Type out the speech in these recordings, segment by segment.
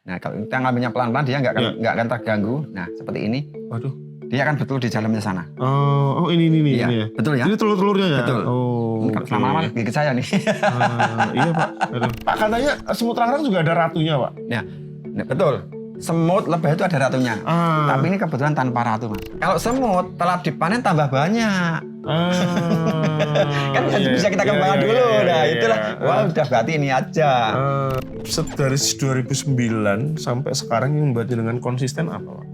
Nah kalau kita ngambilnya pelan-pelan dia nggak akan terganggu. Nah seperti ini. Waduh. Dia akan betul di dalamnya sana. Oh ini iya, ini ya. Betul ya. Ini telur-telurnya ya. Betul. Oh. Lama-lama gigit saya nih. Iya Pak. Aduh. Pak katanya semut rangrang juga ada ratunya Pak. Ya, betul. Semut lebah itu ada ratunya. Tapi ini kebetulan tanpa ratu Mas. Kalau semut telah dipanen tambah banyak. Kan bisa kita kembangkan dulu. Nah itulah. Wah udah berarti ini aja. Dari 2009 sampai sekarang yang membuatnya dengan konsisten apa Pak?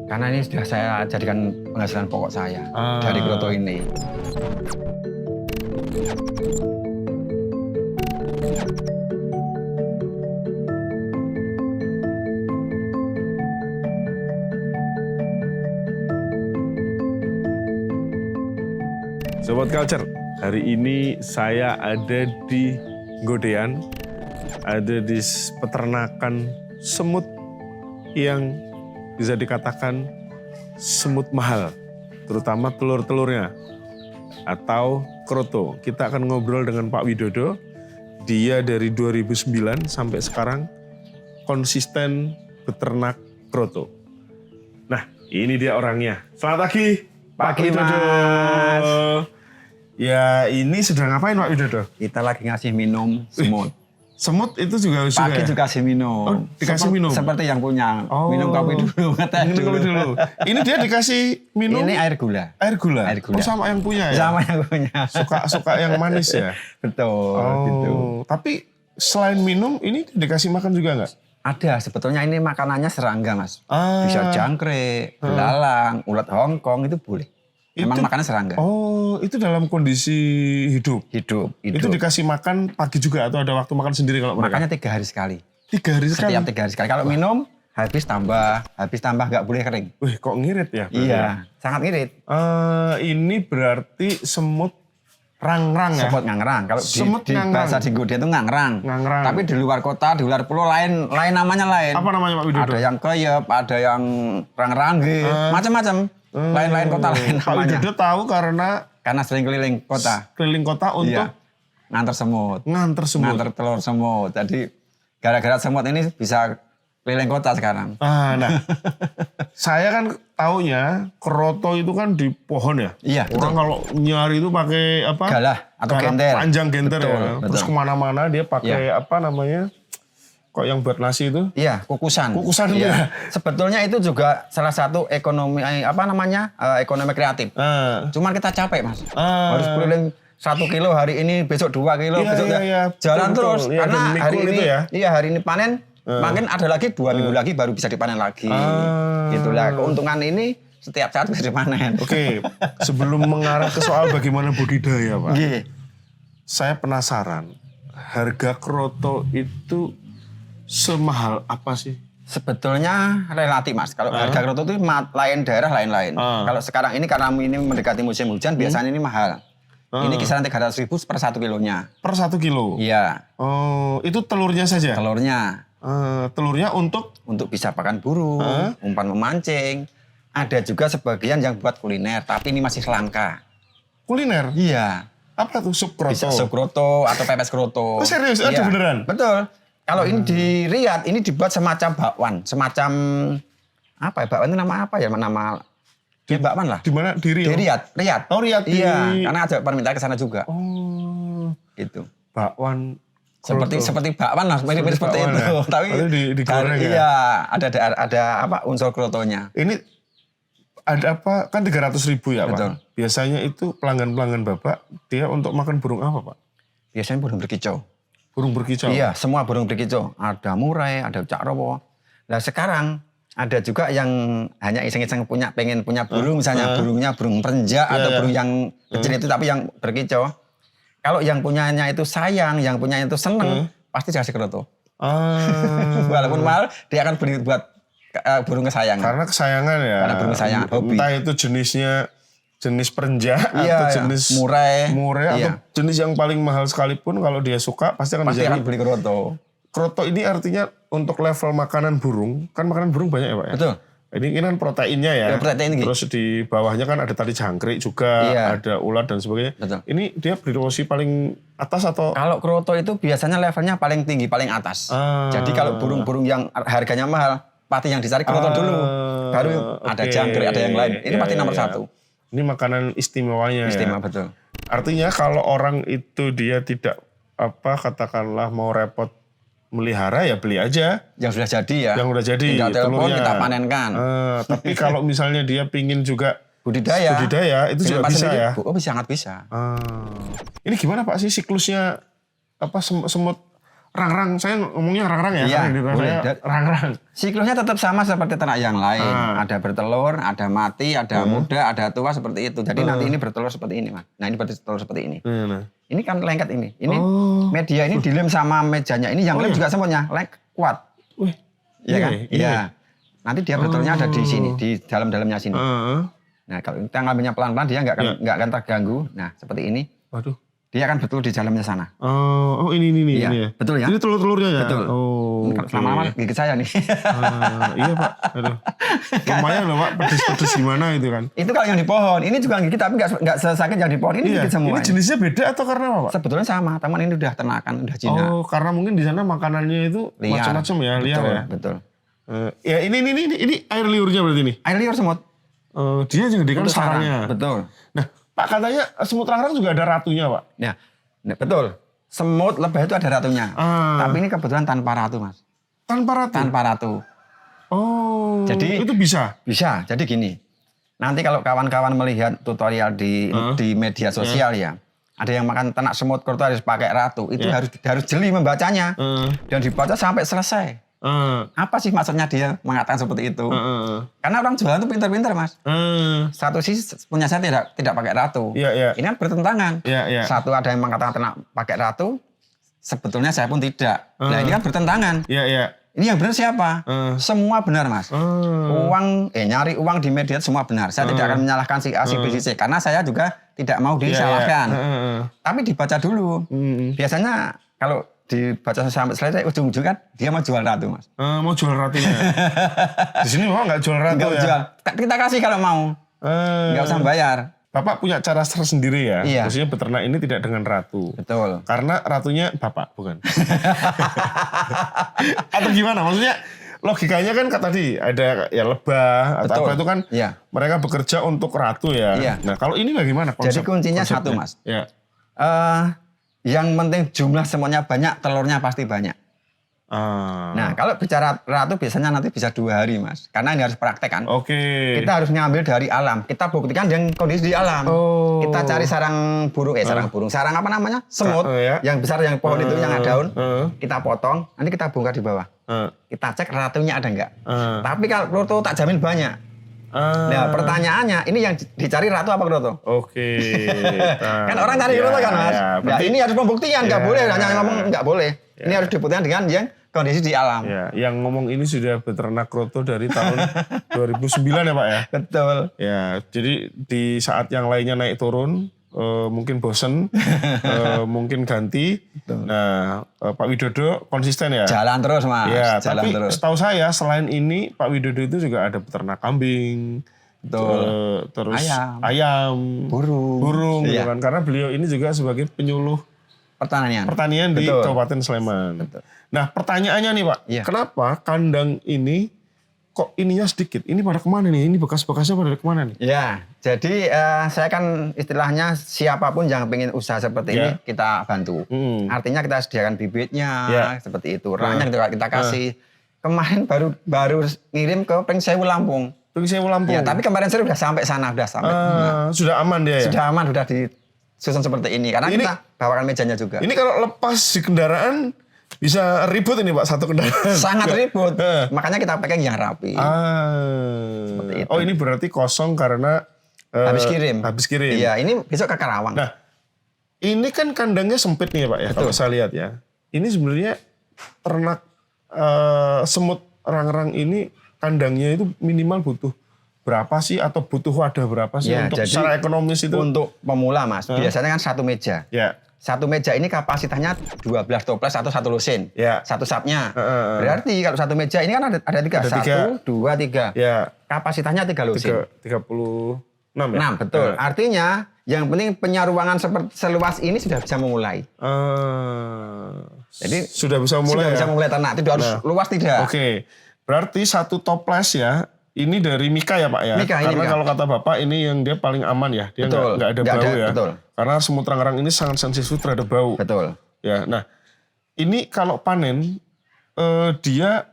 Karena ini sudah saya jadikan penghasilan pokok saya dari kroto ini. Sobat Culture, hari ini saya ada di Godean, ada di peternakan semut yang bisa dikatakan semut mahal, terutama telur-telurnya atau kroto. Kita akan ngobrol dengan Pak Widodo, dia dari 2009 sampai sekarang konsisten beternak kroto. Nah, ini dia orangnya. Selamat pagi, Pak Widodo. Mas. Ya, ini sedang ngapain Pak Widodo? Kita lagi ngasih minum semut. Semut itu juga Pagi ya? juga kasih minum. Oh, dikasih minum? Seperti yang punya. Minum kopi dulu. Minum kopi dulu. Ini dia dikasih minum? Ini air gula. Air gula? Air gula. Oh, sama yang punya ya? Sama yang punya. Suka yang manis ya? Betul. Gitu. Tapi selain minum, ini dikasih makan juga nggak? Ada. Sebetulnya ini makanannya serangga Mas. Bisa jangkrik, belalang, ulat Hongkong itu boleh. Memang makannya serangga. Oh, itu dalam kondisi hidup? Hidup. Itu dikasih makan pagi juga atau ada waktu makan sendiri kalau mereka? Makannya 3 hari sekali. 3 hari sekali? Setiap 3 hari sekali. Kalau minum, habis tambah nggak boleh kering. Wih, kok ngirit ya? Iya, sangat ngirit. Ini berarti semut rangrang ya? Semut ngangrang. Kalau di bahasa di Godean itu ngangrang. Tapi di luar kota, di luar pulau lain namanya lain. Apa namanya Pak Widodo? Ada yang keyep, ada yang rangrangge, macam-macam. Lain-lain kota lain namanya. Pak Widodo tahu karena sering keliling kota. Keliling kota untuk nganter semut. Nganter telur semut. Jadi gara-gara semut ini bisa keliling kota sekarang. Nah, saya kan taunya kroto itu kan di pohon ya. Iya. Orang kalau nyari itu pakai apa? Galah atau genter. Panjang genter betul, ya. Betul. Terus kemana-mana dia pakai apa namanya? Kok yang buat nasi itu? Iya, kukusan. Kukusan itu ya. Sebetulnya itu juga salah satu ekonomi ekonomi kreatif. Cuman kita capek Mas. Harus keliling 1 kilo hari ini, besok 2 kilo, besok jalan terus. Iya, karena hari ini hari ini panen, makin ada lagi 2 minggu lagi baru bisa dipanen lagi. Gitulah. Keuntungan ini setiap saat bisa dipanen. Oke, sebelum mengarah ke soal bagaimana budidaya Pak. Saya penasaran, harga kroto itu semahal apa sih? Sebetulnya relatif Mas. Kalau harga kroto itu lain daerah lain-lain. Kalau sekarang ini karena ini mendekati musim hujan, biasanya ini mahal. Ini kisaran 300.000 per 1 kilonya. Per 1 kilo? Iya. Oh, itu telurnya saja? Telurnya. Telurnya untuk bisa pakan burung, umpan memancing. Ada juga sebagian yang buat kuliner, tapi ini masih langka. Kuliner? Iya. Apa tuh sup kroto? Bisa sup kroto atau pepes kroto. Oh serius? Ada beneran? Betul. Kalau ini di Riyadh, ini dibuat semacam bakwan. Semacam, apa ya, bakwan itu nama apa ya? Nama bakwan lah. Di mana? Di Riyadh. Oh Riyadh. Iya, karena ada permintaan ke sana juga. Oh. Gitu. Bakwan. Seperti bakwan lah, mirip seperti itu. Ya? Tapi digoreng ya? Iya, ada unsur krotonya. Ini ada apa? Kan 300.000 ya Pak? Betul. Biasanya itu pelanggan-pelanggan Bapak, dia untuk makan burung apa Pak? Biasanya burung berkicau. Burung berkicau? Iya, semua burung berkicau. Ada murai, ada cakrowo. Nah sekarang ada juga yang hanya iseng-iseng pengen punya burung, misalnya burungnya burung perenjak atau burung yang kecil itu tapi yang berkicau. Kalau yang punyanya itu sayang, yang punyanya itu seneng, pasti dikasih kroto. Walaupun mahal, dia akan beli buat burung kesayangan. Karena kesayangan ya. Karena burung kesayangan, hobi. Entah itu jenis perenjak atau jenis murai atau jenis yang paling mahal sekalipun kalau dia suka pasti akan beli kroto. Kroto ini artinya untuk level makanan burung, kan makanan burung banyak ya Pak ya? Betul. Ini kan proteinnya ya. Ya, protein gitu. Terus di bawahnya kan ada tadi jangkrik juga, Iya. ada ulat dan sebagainya. Betul. Ini dia berposisi paling atas atau? Kalau kroto itu biasanya levelnya paling tinggi, paling atas. Jadi kalau burung-burung yang harganya mahal, pasti yang dicari kroto dulu. Baru ada jangkrik, ada yang lain. Ini pasti nomor 1. Ini makanan istimewanya Istimewa, ya. betul. Artinya kalau orang itu dia tidak katakanlah mau repot melihara ya beli aja. Yang sudah jadi ya. Yang udah jadi. Tinggal telepon, telurnya. kita panenkan. Tapi kalau misalnya dia pingin juga budidaya itu juga bisa ya. Oh, sangat bisa. Ini gimana Pak sih siklusnya semut rang-rang? Saya ngomongnya rang-rang ya. Iya, boleh. Rang-rang. Siklusnya tetap sama seperti ternak yang lain. Ada bertelur, ada mati, ada muda, ada tua seperti itu. Jadi nanti ini bertelur seperti ini, Mas. Nah, ini bertelur seperti ini. Ini kan lengket ini. Ini media ini dilem sama mejanya. Ini yang lem juga semutnya. Kuat. Iya kan? Iya. Nanti dia bertelurnya ada di sini, di dalam-dalamnya sini. Nah, kalau kita ngambilnya pelan-pelan dia nggak akan terganggu. Nah, seperti ini. Waduh. Dia akan betul di dalamnya sana. Oh, ini iya, ini ya. Betul ya. Ini telur-telurnya ya. Betul. Oh. Lama-lama gigit saya nih. Iya Pak. Aduh. Lumayan loh Pak. Pedes-pedes gimana itu kan. Itu kalau yang di pohon. Ini juga gigit tapi nggak sesakit yang di pohon. Ini gigit semua. Ini jenisnya beda atau karena apa Pak? Sebetulnya sama. Teman ini udah ternakan, udah jinak. Oh, karena mungkin di sana makanannya itu macam-macam ya, liar ya. Betul. Ya ini air liurnya berarti nih. Air liur semut. Dia jadikan sarangnya. Betul. Nah, Pak katanya semut rang-rang juga ada ratunya Pak. Ya. Nah, betul. Semut lebah itu ada ratunya. Tapi ini kebetulan tanpa ratu, Mas. Tanpa ratu? Tanpa ratu. Oh. Jadi itu bisa? Bisa. Jadi gini. Nanti kalau kawan-kawan melihat tutorial di media sosial ya. Ada yang makan ternak semut kroto harus pakai ratu. Itu harus jeli membacanya. Dan dibaca sampai selesai. Apa sih maksudnya dia mengatakan seperti itu? Karena orang jualan itu pintar-pintar, Mas. Satu sisi punya saya tidak pakai ratu. Ini kan bertentangan. Satu ada yang mengatakan ternak pakai ratu, sebetulnya saya pun tidak. Nah ini kan bertentangan. Ini yang benar siapa? Semua benar, Mas. Nyari uang di media semua benar. Saya tidak akan menyalahkan si A, si B, si C. Karena saya juga tidak mau disalahkan. Tapi dibaca dulu. Biasanya kalau dibaca sampai selesai ujung-ujung kan dia mau jual ratu, Mas. Mau jual ratunya. Di sini memang nggak jual ratu ya. Jual. Kita kasih kalau mau. Nggak usah bayar. Bapak punya cara tersendiri ya. Iya. Maksudnya beternak ini tidak dengan ratu. Betul. Karena ratunya Bapak bukan. Atau gimana? Maksudnya logikanya kan tadi ada ya lebah atau apa itu kan mereka bekerja untuk ratu ya. Nah kalau ini bagaimana? Jadi kuncinya satu, Mas. Yang penting jumlah semuanya banyak, telurnya pasti banyak. Nah, kalau bicara ratu biasanya nanti bisa 2 hari, Mas. Karena ini harus praktek kan. Kita harus ngambil dari alam. Kita buktikan yang kondisi di alam. Kita cari sarang burung, sarang apa namanya? Semut. Yang besar, yang pohon itu, yang ada daun. Kita potong, nanti kita bongkar di bawah. Kita cek ratunya ada enggak. Tapi kalau kroto tak jamin banyak. Nah, pertanyaannya, ini yang dicari ratu apa kroto? Kan orang cari kroto kan, Mas. Nah, ini harus pembuktian, nggak boleh hanya ngomong nggak boleh. Ini harus dibuktikan dengan yang kondisi di alam. Yang ngomong ini sudah beternak kroto dari tahun 2009 ya Pak ya? Betul. Ya, jadi di saat yang lainnya naik turun, mungkin bosen, mungkin ganti. Betul. Nah, Pak Widodo konsisten ya? Jalan terus, Mas. Ya, jalan tapi terus. Setahu saya selain ini Pak Widodo itu juga ada peternak kambing. Betul. Terus ayam, burung gitu kan. Karena beliau ini juga sebagai penyuluh pertanian di Kabupaten Sleman. Betul. Nah, pertanyaannya nih Pak, kenapa kandang ini kok ininya sedikit? Ini pada kemana nih? Ini bekas-bekasnya pada kemana nih? Ya, jadi saya kan istilahnya siapapun yang pengen usaha seperti ini kita bantu. Artinya kita sediakan bibitnya seperti itu, raknya kita kasih. Kemarin baru ngirim ke Pringsewu Lampung. Pringsewu Lampung. Ya, tapi kemarin saya sudah sampai sana, sudah aman dia ya? Sudah aman, sudah disusun seperti ini. Karena kita bawakan mejanya juga. Ini kalau lepas di kendaraan bisa ribut ini Pak, satu kendaraan. Sangat ribut. Makanya kita packing yang rapi. Seperti itu. Oh, ini berarti kosong karena habis kirim. Iya, ini besok ke Karawang. Nah, ini kan kandangnya sempit nih Pak ya. Betul. Kalau saya lihat ya. Ini sebenarnya ternak semut rang-rang ini kandangnya itu minimal butuh berapa sih atau butuh wadah berapa sih untuk secara ekonomis itu? Untuk pemula, Mas, biasanya kan 1 meja. satu meja ini kapasitasnya 12 toples atau 1 lusin. Ya. Satu sapnya. Berarti kalau satu meja ini kan ada 3. 1, 2, 3. Ya. Kapasitasnya 3 lusin. 36 ya? 6, betul. Artinya yang penting penyaruangan seluas ini sudah bisa memulai. Jadi sudah bisa mulai. Sudah bisa memulai ternak. Tidak harus luas tidak. Oke. Berarti 1 toples ya. Ini dari Mika ya Pak ya? Karena kalau kata Bapak ini yang dia paling aman ya. Dia nggak ada bau ya. Betul. Karena semut rangrang ini sangat sensitif terhadap bau. Betul. Ya, nah ini kalau panen dia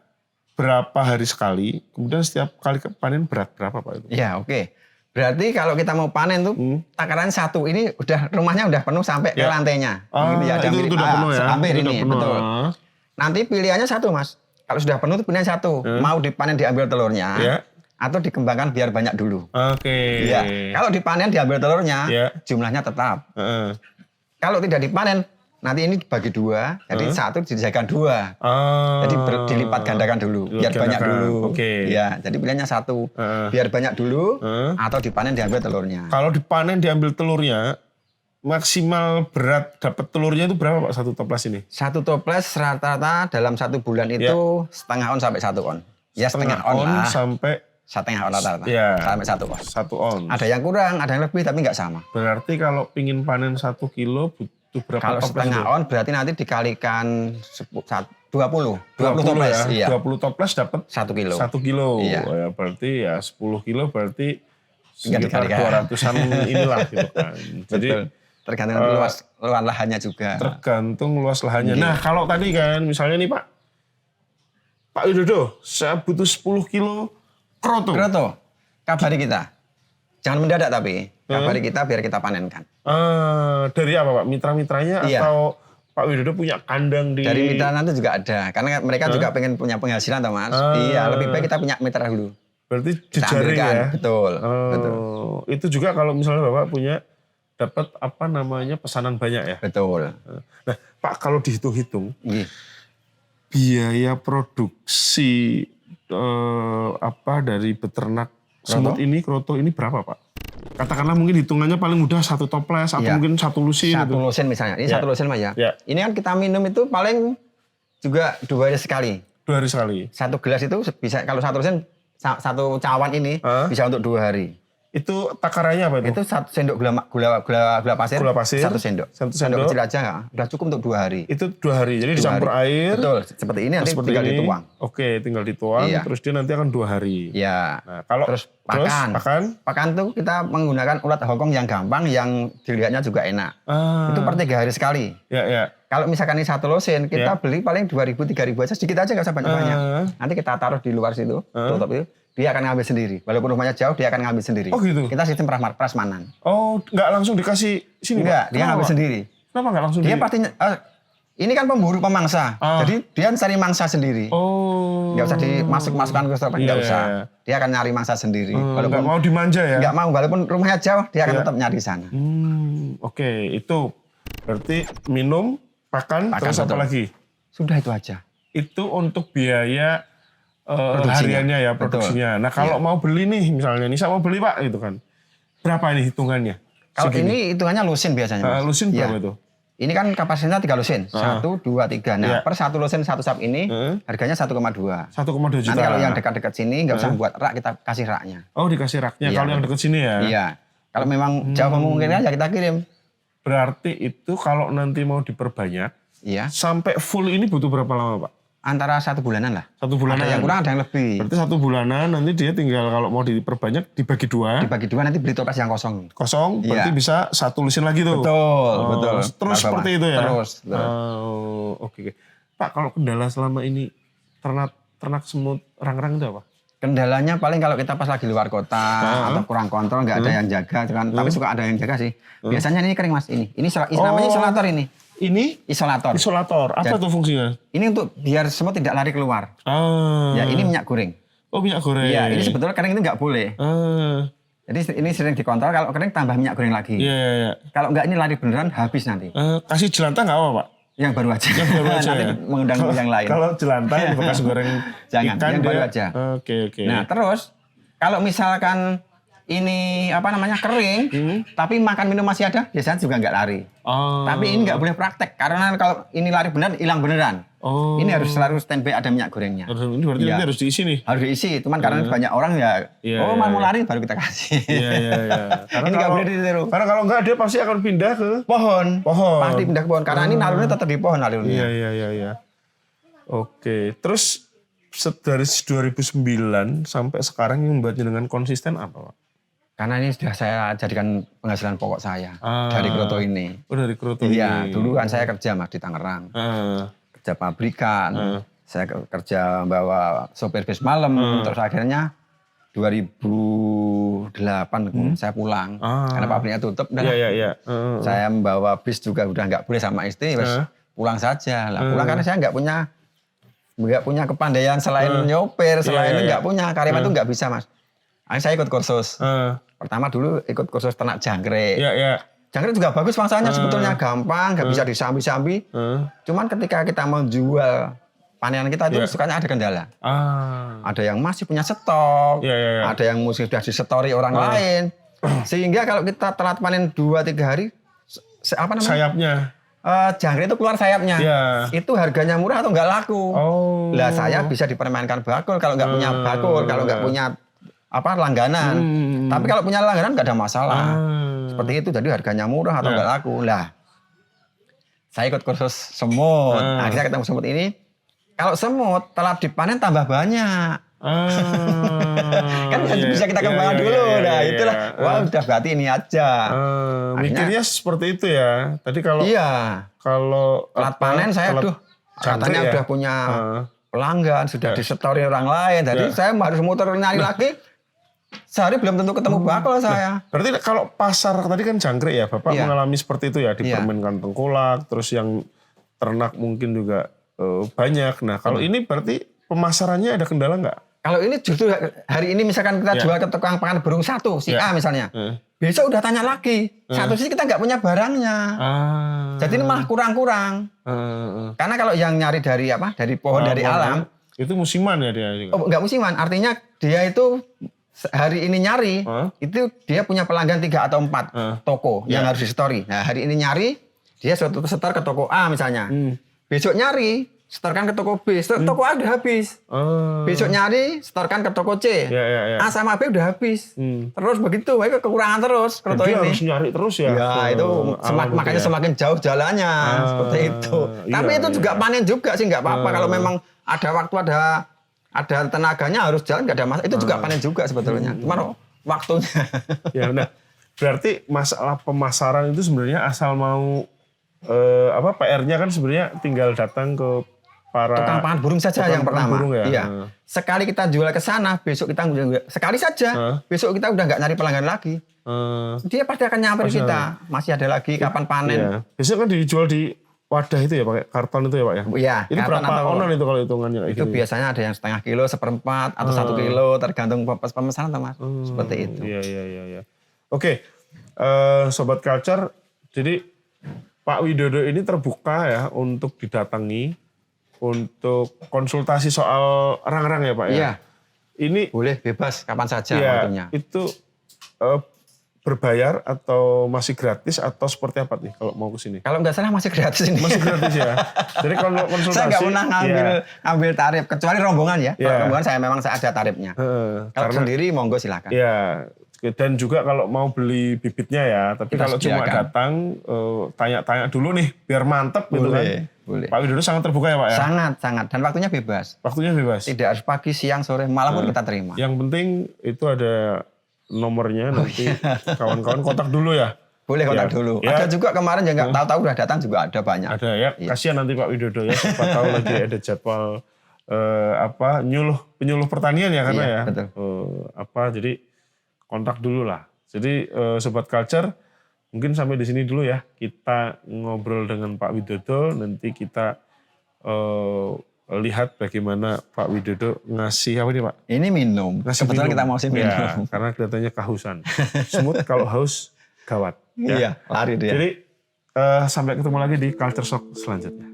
berapa hari sekali? Kemudian setiap kali panen berat berapa Pak itu? Ya oke. Berarti kalau kita mau panen tuh takaran 1 ini udah rumahnya udah penuh sampai ke lantainya. Itu udah penuh ya? Hampir itu ini, penuh. betul. Nanti pilihannya 1 Mas. Kalau sudah penuh itu pilihan 1. Mau dipanen diambil telurnya. Atau dikembangkan biar banyak dulu. Oke. Ya. Kalau dipanen diambil telurnya, jumlahnya tetap. Kalau tidak dipanen, nanti ini dibagi 2, jadi 1 dijadikan 2. Jadi dilipat gandakan dulu, biar banyak dulu. Ya, jadi pilihannya 1, biar banyak dulu, atau dipanen diambil telurnya. Kalau dipanen diambil telurnya, maksimal berat dapat telurnya itu berapa Pak 1 toples ini? 1 toples rata-rata dalam 1 bulan itu setengah on sampai 1 on. Ya setengah on lah. Sampai setengah on rata-rata. Sampai 1 on. 1 on. Ada yang kurang, ada yang lebih tapi nggak sama. Berarti kalau pingin panen 1 kilo butuh berapa kalau toples? Kalau setengah on berarti nanti dikalikan 20 toples. Ya. 20 toples dapat 1 kilo. 1 kilo. Iya. Ya, berarti ya 10 kilo berarti sekitar 200-an inilah gitu kan. Jadi tergantung luas lahannya juga. Tergantung luas lahannya. Nah, kalau tadi kan misalnya nih Pak Widodo, saya butuh 10 kilo kroto. Kabari kita. Jangan mendadak tapi. Kabari kita biar kita panenkan. Dari apa Pak? Mitra-mitranya atau Pak Widodo punya kandang di... Dari mitra nanti juga ada. Karena mereka juga pengen punya penghasilan toh Mas. Iya, lebih baik kita punya mitra dulu. Berarti jejaring ya? Betul. Itu juga kalau misalnya Bapak punya dapat pesanan banyak ya? Betul. Nah Pak, kalau dihitung-hitung, biaya produksi dari beternak semut ini, kroto ini berapa Pak? Katakanlah mungkin hitungannya paling mudah 1 toples atau mungkin 1 lusin. 1 lusin misalnya. Ini 1 lusin Mas ya. Ini kan kita minum itu paling juga 2 hari sekali. 2 hari sekali. 1 gelas itu bisa, kalau 1 lusin, 1 cawan ini bisa untuk 2 hari. Itu takarannya apa itu? Itu 1 sendok gula pasir. 1 sendok. 1 sendok kecil aja nggak? Udah cukup untuk 2 hari. Itu 2 hari. Jadi dicampur air. Betul. Seperti ini nanti tinggal dituang. Oke, tinggal dituang. Terus dia nanti akan 2 hari. Iya. Nah, kalau terus pakan tuh kita menggunakan ulat Hongkong yang gampang, yang dilihatnya juga enak. Itu per 3 hari sekali. Ya. Kalau misalkan ini 1 lusin, kita beli paling 2.000, 3.000 aja, sedikit aja nggak usah banyak-banyak. Nanti kita taruh di luar situ, tutup itu. Dia akan ngambil sendiri. Walaupun rumahnya jauh, dia akan ngambil sendiri. Oh gitu? Kita sistem prasmanan. Oh, nggak langsung dikasih sini? Enggak, dia ngambil sendiri. Kenapa nggak langsung? Dia pasti, ini kan pemburu pemangsa. Jadi dia cari mangsa sendiri. Oh. Nggak usah dimasukkan ke stop, nggak usah. Dia akan nyari mangsa sendiri. Walaupun nggak mau dimanja ya? Nggak mau, walaupun rumahnya jauh, dia akan tetap nyari sana. Oke, itu berarti minum, pakan terus apa lagi? Sudah itu aja. Itu untuk biaya hariannya ya, produksinya. Nah kalau mau beli nih, misalnya nih saya mau beli Pak gitu kan, berapa ini hitungannya? Kalau ini hitungannya lusin biasanya. Lusin berapa itu? Ini kan kapasitasnya 3 lusin, 1, 2, 3. Nah per 1 lusin 1 sap ini harganya 1,2. 1,2 juta. Nanti kalau yang dekat-dekat sini nggak usah buat rak, kita kasih raknya. Oh dikasih raknya kalau yang dekat sini ya? Iya. Kalau memang jauh memungkinkan ya kita kirim. Berarti itu kalau nanti mau diperbanyak, sampai full ini butuh berapa lama Pak? Antara 1 bulanan lah. 1 bulanan. Ada yang kurang, ada yang lebih. Berarti 1 bulanan nanti dia tinggal kalau mau diperbanyak dibagi 2. Dibagi 2 nanti beli toples yang kosong. Kosong, berarti bisa 1 lusin lagi tuh. Betul. Terus seperti itu ya. Terus. Oke. Pak, kalau kendala selama ini ternak semut rangrang itu apa? Kendalanya paling kalau kita pas lagi luar kota atau kurang kontrol, nggak ada yang jaga, kan. Tapi suka ada yang jaga sih. Biasanya ini kering Mas. Ini namanya isolator ini. Ini isolator. Apa tuh fungsinya? Ini untuk biar semut tidak lari keluar. Ya ini minyak goreng. Oh minyak goreng. Ya ini sebetulnya kering itu nggak boleh. Jadi ini sering dikontrol, kalau kering tambah minyak goreng lagi. Iya. Kalau nggak ini lari beneran habis nanti. Kasih jelantah nggak apa Pak? Yang baru aja. Nanti mengundang yang lain. Kalau jelantah bekas goreng jangan, ikan yang baru aja. Oke. Nah terus kalau misalkan ini kering, tapi makan minum masih ada, biasanya juga nggak lari. Tapi ini nggak boleh praktek karena kalau ini lari beneran hilang beneran. Ini harus selalu standby ada minyak gorengnya. Ini berarti nanti harus diisi nih. Harus diisi, cuman karena banyak orang mau lari baru kita kasih. Iya. Karena ini nggak boleh ditiru. Karena kalau nggak dia pasti akan pindah ke pohon. Pasti pindah ke pohon karena ini nalurnya tetap di pohon nalurnya. Iya. Oke, terus dari 2009 sampai sekarang yang membuatnya dengan konsisten apa, Pak? Karena ini sudah saya jadikan penghasilan pokok saya dari kroto ini. Dari kroto ini. Iya, dulu kan saya kerja di Tangerang. Kerja pabrikan. Saya kerja bawa sopir bis malam. Terus akhirnya 2008 saya pulang. Karena pabriknya tutup. Iya. Saya membawa bis juga udah nggak boleh sama istri. Pulang saja. Pulang karena saya nggak punya kepandaian selain nyopir. Selain itu nggak punya. Karyawan itu nggak bisa, Mas. Akhirnya saya ikut kursus. Pertama dulu ikut kursus ternak jangkrik. Iya. Jangkrik juga bagus bangsanya sebetulnya gampang, nggak bisa disambi-sambi. Cuman ketika kita mau jual panenan kita itu sukanya ada kendala. Ada yang masih punya stok, ada yang mesti sudah disetori orang lain. Sehingga kalau kita telat panen 2-3 hari, sayapnya. Jangkrik itu keluar sayapnya. Itu harganya murah atau nggak laku. Lah saya bisa dipermainkan bakul kalau nggak punya bakul, kalau nggak punya langganan. Tapi kalau punya langganan nggak ada masalah. Seperti itu, jadi harganya murah atau nggak laku. Lah, saya ikut kursus semut. Akhirnya ketemu semut ini. Kalau semut telat dipanen tambah banyak. Kan bisa kita kembangkan dulu. Itulah. Wah, udah berarti ini aja. Mikirnya seperti itu ya. Tadi kalau kalau telat panen saya katanya udah punya pelanggan, sudah disetori orang lain. Jadi saya harus muter nyari lagi. Sehari belum tentu ketemu bakal saya. Berarti kalau pasar tadi kan jangkrik ya, Bapak mengalami seperti itu ya, di permen tengkolak, terus yang ternak mungkin juga banyak. Nah kalau ini berarti pemasarannya ada kendala nggak? Kalau ini justru hari ini misalkan kita jual ke tukang pangan burung satu, si A misalnya. Besok udah tanya lagi. Satu sisi kita nggak punya barangnya. Jadi ini malah kurang-kurang. Karena kalau yang nyari dari pohon dari alam. Itu musiman ya dia juga? Nggak musiman, artinya dia itu hari ini nyari, itu dia punya pelanggan 3 atau 4 toko yang harus di-story. Nah hari ini nyari, dia setor ke toko A misalnya. Besok nyari, setorkan ke toko B, toko A udah habis. Besok nyari, setorkan ke toko C. A sama B udah habis. Terus begitu, kekurangan terus. Jadi harus nyari terus ya? Ya itu makanya semakin jauh jalannya. Seperti itu. Tapi itu juga panen juga sih, nggak apa-apa. Kalau memang ada waktu, ada tenaganya harus jalan, nggak ada masalah. Itu juga panen juga sebetulnya. Cuma waktunya. Ya, nah, berarti masalah pemasaran itu sebenarnya asal mau PR-nya kan sebenarnya tinggal datang ke para tukang pangan burung saja yang pertama. Ya? Iya. Sekali kita jual ke sana, besok kita sekali saja. Besok kita udah nggak nyari pelanggan lagi. Dia pasti akan nyamperin kita. Masih ada lagi kapan panen. Iya. Besok kan dijual di wadah itu ya, pakai karton itu ya, Pak ya? Iya. Itu berapa onan itu kalau hitungannya? Itu biasanya ada yang setengah kilo, 1/4 atau 1 kilo, tergantung pemesanan, Mas. Seperti itu. Iya. Oke, Sobat Culture, jadi Pak Widodo ini terbuka ya untuk didatangi, untuk konsultasi soal rang-rang ya, Pak ya? Iya. Ini boleh bebas kapan saja waktunya. Itu berbayar atau masih gratis atau seperti apa nih kalau mau ke sini? Kalau nggak salah masih gratis ini. Masih gratis ya. Jadi kalau konsultasi saya nggak pernah ngambil tarif kecuali rombongan ya. Kalau rombongan saya ada tarifnya. Kalau sendiri monggo silakan. Iya. Dan juga kalau mau beli bibitnya ya. Tapi kalau cuma datang tanya-tanya dulu nih biar mantep gitu kan. Boleh. Pak Widodo sangat terbuka ya Pak ya? Sangat. Dan waktunya bebas. Waktunya bebas. Tidak harus pagi, siang, sore, malam pun kita terima. Yang penting itu ada nomornya, nanti kawan-kawan kontak dulu ya. Boleh kontak dulu. Ada juga kemarin yang nggak tahu-tahu udah datang juga ada banyak. Ada ya. Kasihan nanti Pak Widodo ya. Siapa tahu lagi ada jadwal penyuluh pertanian ya karena ya. Betul. Jadi kontak dulu lah. Jadi Sobat Culture mungkin sampai di sini dulu ya. Kita ngobrol dengan Pak Widodo. Nanti kita lihat bagaimana Pak Widodo ngasih apa nih Pak? Ini minum. Kebetulan kita mau minum. Ya, karena kelihatannya kehausan. Semut kalau haus gawat. Iya, lari dia. Jadi sampai ketemu lagi di Culture Shock selanjutnya.